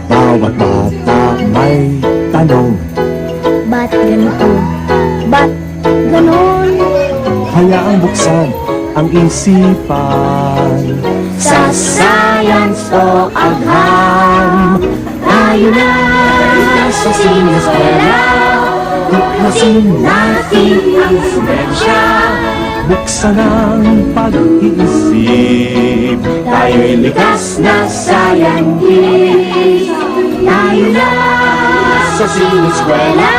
Bawat bata may tanong, Ba't ganito? Ba't ganon? hayaang buksan ang isipan. Sa science o agham, tayo na sa sineskwela. Tuklasin natin ang siyensya. Buksan ang pag-iisip, Tayo'y likas na scientist. Tayo na sa sineskwela.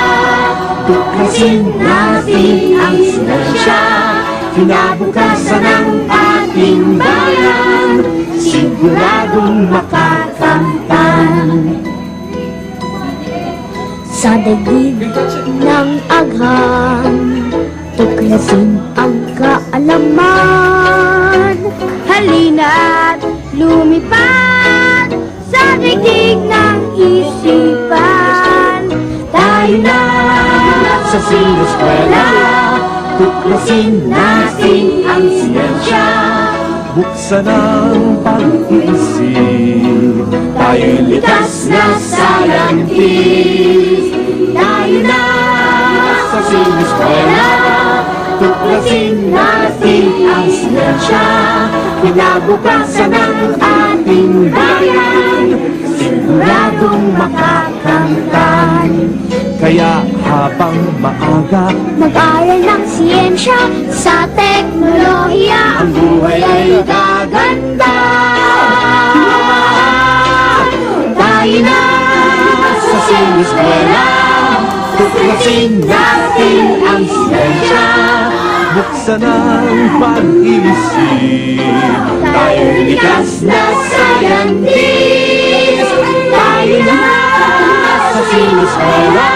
Tuklasin natin ang siyensya. Kinabukasan ng ating bayan, siguradong makakamtan. Sa daigdig ng agham, tuklasin ang kaalaman. Halina't lumipad sa daigdig ng isipan. Tayo na sa sineskwela. Tuklasin natin ang siyensya. buksan ang pag-iisip. Tayo'y likas na scientist. Tayo na sa sineskwela. Tuklasin natin ang siyensya. Kinabukasan ng ating bayan, siguradong makakamtan. Kaya habang maaga, Mag-aral ng siyensya sa teknolohiya, ang buhay ay gaganda. Tayo na sa sineskwela. Tuklasin natin ang siyensya. buksan ang pag-iisip. Tayo'y likas na scientist. Tayo na sa sineskwela.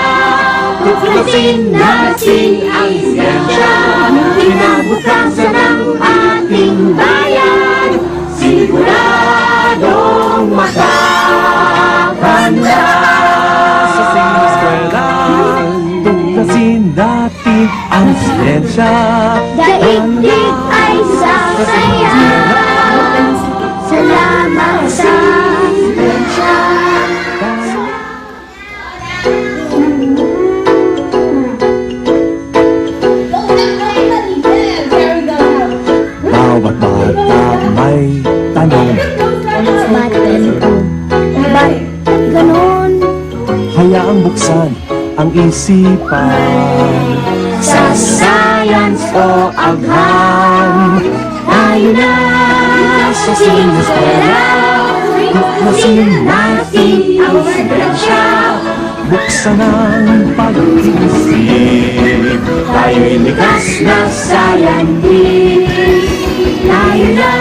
Tuklasin natin ang siyensya. Kinabukasan ng ating bayan, siguradong makakanda. Sa sineskwela, tuklasin natin ang siyensya. Daigdig ay sasaya. Salamat sa siyensya. Bawat bata may tanong, Ba't ganito? Ba't ganon? hayaang buksan ang isipan. Sa science o agham, tayo na sa sineskwela. Tuklasin natin ang siyensya. Buksan ang pag-iisip. Tayo'y likas na scientist. Tayo na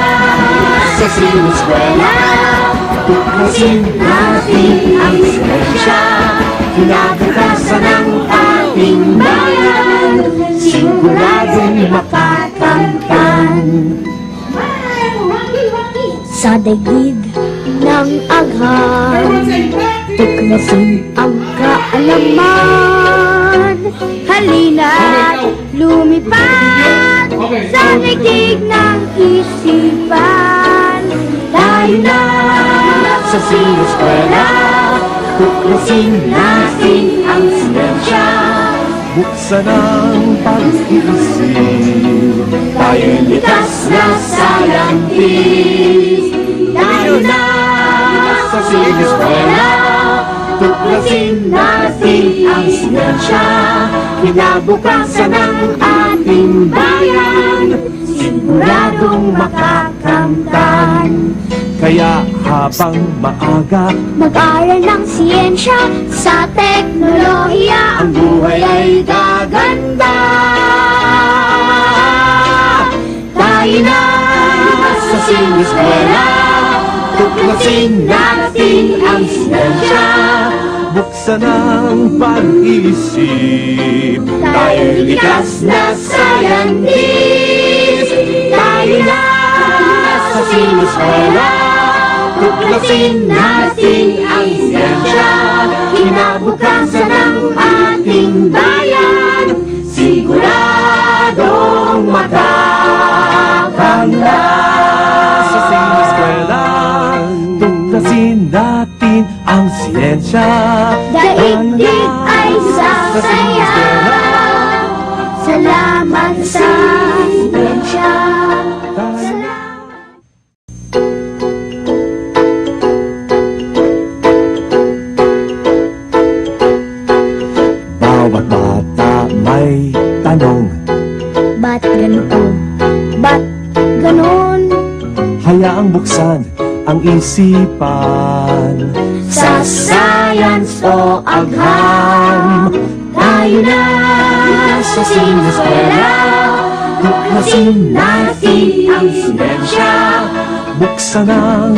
sa sineskwela. Tuklasin natin ang siyensya. Kinabukasan ng ating bayan, siguradong makakamtan. Sa daigdig ng agham, tuklasin ang kaalaman. Halina't lumipad sa daigdig ng isipan. Tayo na sa sineskwela. Tuklasin natin ang siyensya. Buksan ang pag-iisip. Tayo'y likas na scientist. Tayo na sa sineskwela. Tuklasin natin ang siyensya. Kinabukasan ng ating bayan, siguradong makakamtan. Kaya habang maaga, Mag-aral ng siyensya sa teknolohiya, ang buhay ay gaganda. Tayo na sa sineskwela. Tuklasin natin ang siyensya. buksan ang pag-iisip. Tayo'y likas na scientist. Tayo na sa sineskwela. Tuklasin natin ang siyensya. Kinabukasan ng ating bayan, siguradong mata. natin sa siyensya. Bawat bata may tanong, Ba't ganito? Ba't ganon? hayaang buksan ang isipan. Sa science o agham, tayo na sa sinueskwela. Tuklasin natin ang siyensya. Buksan ang